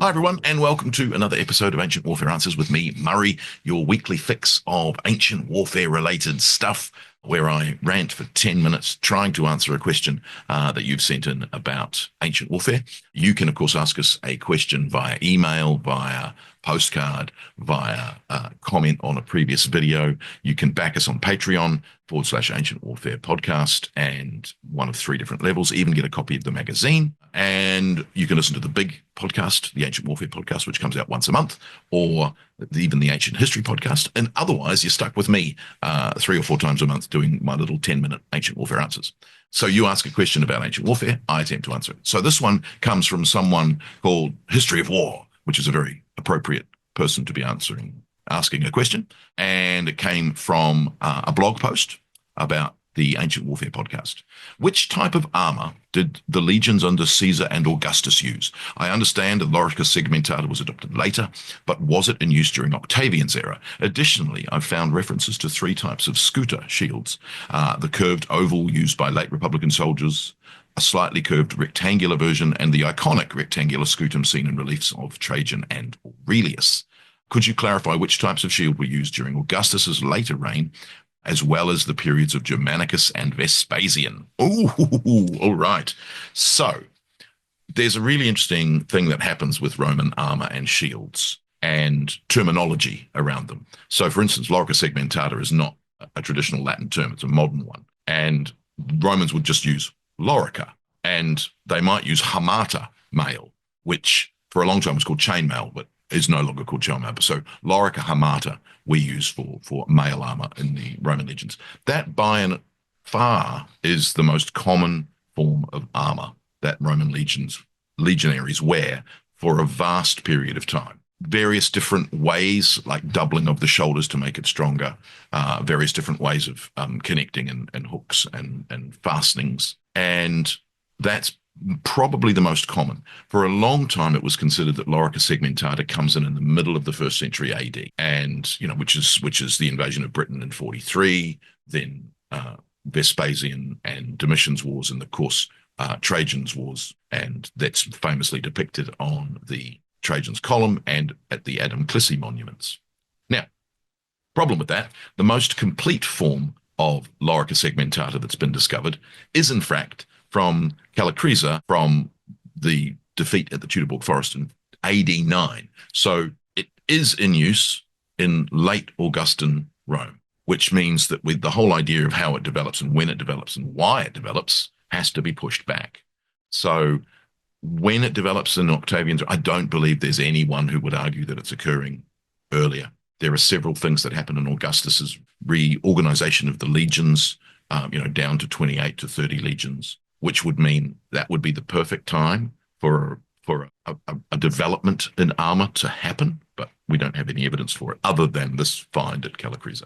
Hi, everyone, and welcome to another episode of Ancient Warfare Answers with me, Murray, your weekly fix of ancient warfare-related stuff, where I rant for 10 minutes trying to answer a question that you've sent in about ancient warfare. You can, of course, ask us a question via email, via postcard, via comment on a previous video. You can back us on Patreon/Ancient Warfare Podcast, and one of 3 different levels, even get a copy of the magazine. And you can listen to the big podcast, the Ancient Warfare Podcast, which comes out once a month, or even the Ancient History Podcast. And otherwise, you're stuck with me 3 or 4 times a month doing my little 10-minute Ancient Warfare Answers. So you ask a question about ancient warfare, I attempt to answer it. So this one comes from someone called History of War, which is a very appropriate person to be asking a question. And it came from a blog post about the Ancient Warfare Podcast. Which type of armor did the legions under Caesar and Augustus use? I understand the lorica segmentata was adopted later, but was it in use during Octavian's era? Additionally, I've found references to 3 types of scuta shields. The curved oval used by late Republican soldiers, a slightly curved rectangular version, and the iconic rectangular scutum seen in reliefs of Trajan and Aurelius. Could you clarify which types of shield were used during Augustus's later reign, as well as the periods of Germanicus and Vespasian? Ooh, all right. So there's a really interesting thing that happens with Roman armor and shields and terminology around them. So, for instance, lorica segmentata is not a traditional Latin term. It's a modern one. And Romans would just use lorica, and they might use hamata mail, which for a long time was called chainmail, but is no longer called chainmail. So lorica hamata we use for mail armor in the Roman legions. That by and far is the most common form of armor that Roman legionaries wear for a vast period of time. Various different ways, like doubling of the shoulders to make it stronger, various different ways of connecting and hooks and fastenings. And that's probably the most common. For a long time, it was considered that lorica segmentata comes in the middle of the 1st century AD, and which is the invasion of Britain in 43, then Vespasian and Domitian's wars, and of course Trajan's wars, and that's famously depicted on the Trajan's column and at the Adam Clissi monuments. Now, problem with that, the most complete form of lorica segmentata that's been discovered is in fact from Caesar, from the defeat at the Teutoburg Forest in AD 9. So it is in use in late Augustan Rome, which means that with the whole idea of how it develops and when it develops and why it develops has to be pushed back. So when it develops in Octavian's, I don't believe there's anyone who would argue that it's occurring earlier. There are several things that happen in Augustus's reorganization of the legions, down to 28 to 30 legions, which would mean that would be the perfect time for a development in armor to happen, but we don't have any evidence for it other than this find at Caesar.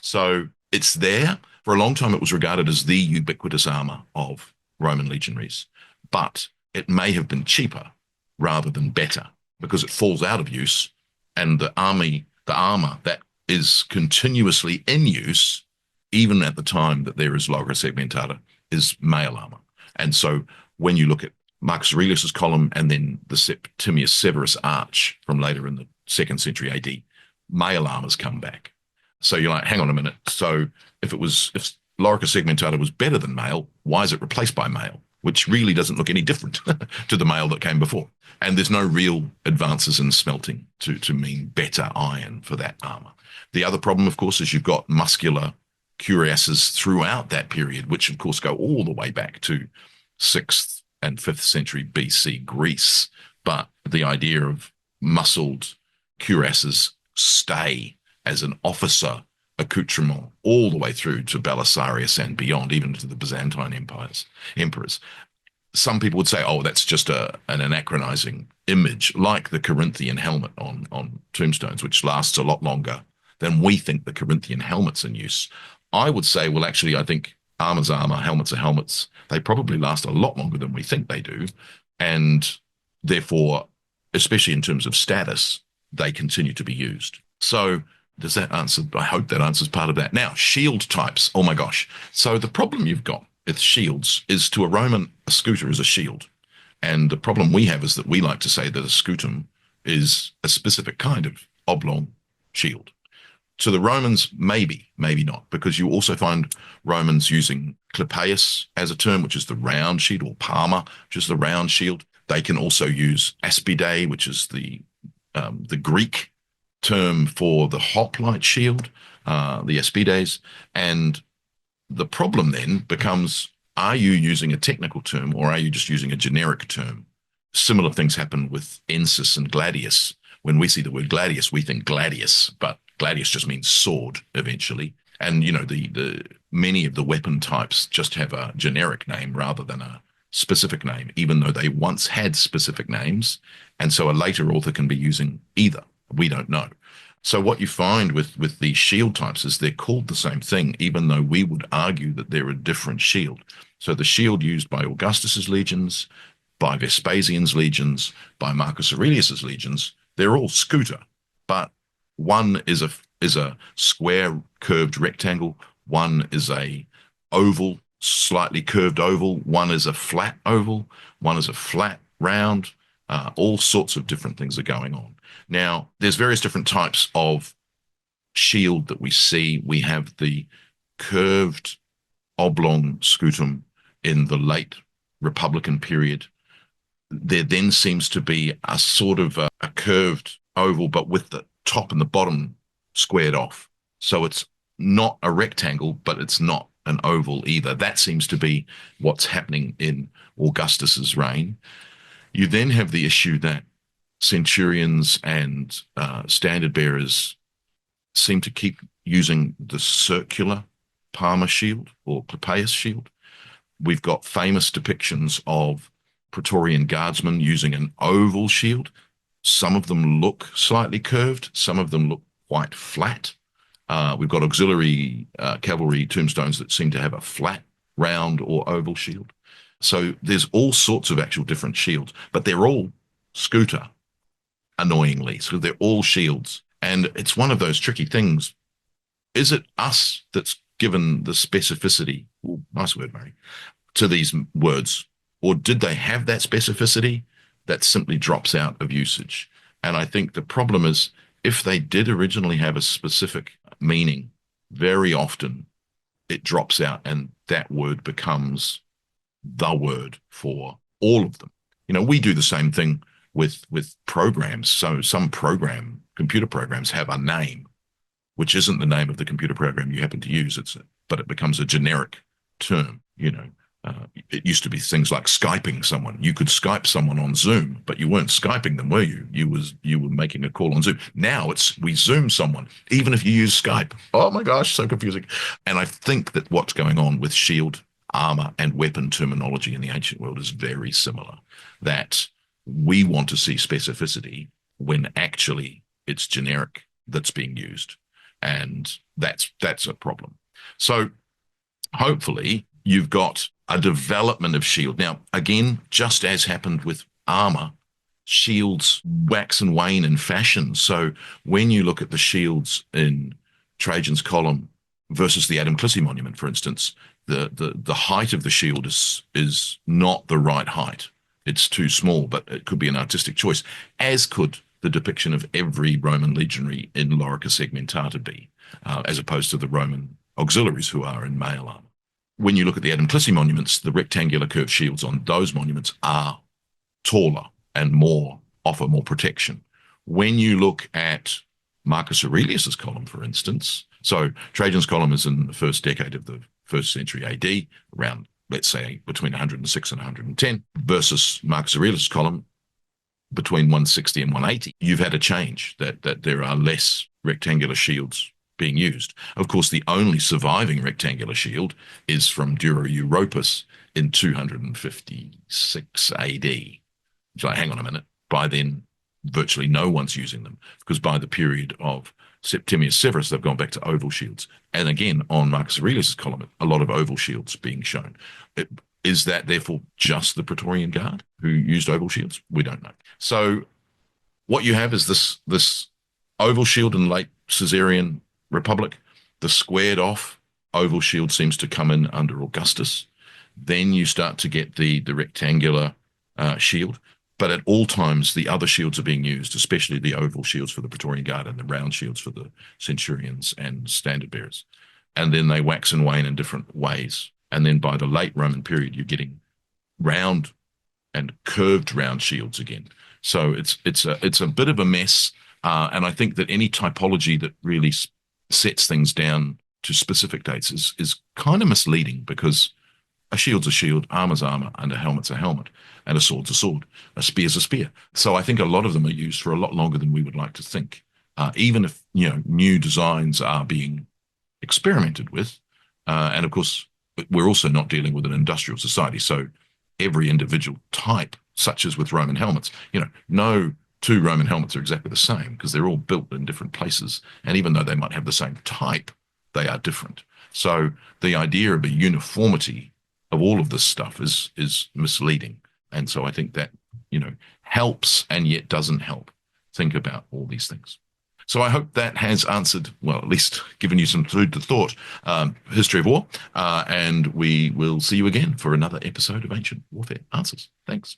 So it's there. For a long time, it was regarded as the ubiquitous armor of Roman legionaries, but it may have been cheaper rather than better because it falls out of use, and the armor that is continuously in use, even at the time that there is lorica segmentata, is mail armor. And so when you look at Marcus Aurelius's column and then the Septimius Severus arch from later in the 2nd century AD, mail armors come back. So you're like, hang on a minute. So if lorica segmentata was better than mail, why is it replaced by mail? Which really doesn't look any different to the mail that came before. And there's no real advances in smelting to mean better iron for that armor. The other problem, of course, is you've got muscular cuirasses throughout that period, which of course go all the way back to 6th and 5th century BC Greece. But the idea of muscled cuirasses stay as an officer accoutrement all the way through to Belisarius and beyond, even to the Byzantine emperors. Some people would say, oh, that's just an anachronizing image, like the Corinthian helmet on tombstones, which lasts a lot longer than we think the Corinthian helmet's in use. I would say, well, actually, I think armor's armor, helmets are helmets. They probably last a lot longer than we think they do. And therefore, especially in terms of status, they continue to be used. So does that answer? I hope that answers part of that. Now, shield types. Oh, my gosh. So the problem you've got with shields is, to a Roman, a scuta is a shield. And the problem we have is that we like to say that a scutum is a specific kind of oblong shield. To the Romans, maybe, maybe not, because you also find Romans using clipeus as a term, which is the round shield, or palma, which is the round shield. They can also use aspidae, which is the Greek term for the hoplite shield, the aspides. And the problem then becomes, are you using a technical term or are you just using a generic term? Similar things happen with ensis and gladius. When we see the word gladius, we think gladius, but gladius just means sword eventually. And, you know, the many of the weapon types just have a generic name rather than a specific name, even though they once had specific names. And so a later author can be using either. We don't know. So what you find with these shield types is they're called the same thing, even though we would argue that they're a different shield. So the shield used by Augustus's legions, by Vespasian's legions, by Marcus Aurelius's legions, they're all scuta, but one is a square curved rectangle, one is a oval, slightly curved oval, one is a flat oval, one is a flat round. All sorts of different things are going on. Now, there's various different types of shield that we see. We have the curved oblong scutum in the late Republican period. There then seems to be a sort of a curved oval, but with the top and the bottom squared off. So it's not a rectangle, but it's not an oval either. That seems to be what's happening in Augustus's reign. You then have the issue that centurions and standard bearers seem to keep using the circular palmar shield or clipeus shield. We've got famous depictions of Praetorian guardsmen using an oval shield. Some of them look slightly curved. Some of them look quite flat. We've got auxiliary cavalry tombstones that seem to have a flat, round, or oval shield. So there's all sorts of actual different shields, but they're all scuta, annoyingly. So they're all shields. And it's one of those tricky things. Is it us that's given the specificity, nice word, Murray, to these words? Or did they have that specificity that simply drops out of usage? And I think the problem is, if they did originally have a specific meaning, very often it drops out and that word becomes the word for all of them. You know, we do the same thing with programs. So some computer programs have a name, which isn't the name of the computer program you happen to use. But it becomes a generic term, you know. It used to be things like Skyping someone. You could Skype someone on Zoom, but you weren't Skyping them, were you? You were making a call on Zoom. Now we Zoom someone, even if you use Skype. Oh my gosh, so confusing. And I think that what's going on with shield, armor, and weapon terminology in the ancient world is very similar. That we want to see specificity when actually it's generic that's being used, and that's a problem. So hopefully you've got a development of shield. Now, again, just as happened with armor, shields wax and wane in fashion. So when you look at the shields in Trajan's column versus the Adam Clissi monument, for instance, the height of the shield is not the right height. It's too small, but it could be an artistic choice, as could the depiction of every Roman legionary in lorica segmentata be, as opposed to the Roman auxiliaries who are in mail armor. When you look at the Adam Clissi monuments, the rectangular curved shields on those monuments are taller and offer more protection. When you look at Marcus Aurelius's column, for instance, so Trajan's column is in the first decade of the first century AD, around, let's say, between 106 and 110, versus Marcus Aurelius's column between 160 and 180. You've had a change that there are less rectangular shields being used. Of course, the only surviving rectangular shield is from Dura Europus in 256 AD. So hang on a minute. By then, virtually no one's using them, because by the period of Septimius Severus, they've gone back to oval shields. And again, on Marcus Aurelius' column, a lot of oval shields being shown. Is that therefore just the Praetorian Guard who used oval shields? We don't know. So what you have is this oval shield in late Caesarian Republic. The squared off oval shield seems to come in under Augustus. Then you start to get the rectangular shield. But at all times, the other shields are being used, especially the oval shields for the Praetorian Guard and the round shields for the centurions and standard bearers. And then they wax and wane in different ways. And then by the late Roman period, you're getting round and curved round shields again. So it's a bit of a mess. And I think that any typology that really sets things down to specific dates is kind of misleading, because a shield's a shield, armor's armor, and a helmet's a helmet, and a sword's a sword, a spear's a spear. So I think a lot of them are used for a lot longer than we would like to think. Even if, new designs are being experimented with. And of course, we're also not dealing with an industrial society. So every individual type, such as with Roman helmets, no two Roman helmets are exactly the same, because they're all built in different places. And even though they might have the same type, they are different. So the idea of a uniformity of all of this stuff is misleading. And so I think that, helps and yet doesn't help think about all these things. So I hope that has answered, well, at least given you some food to thought, history of war. And we will see you again for another episode of Ancient Warfare Answers. Thanks.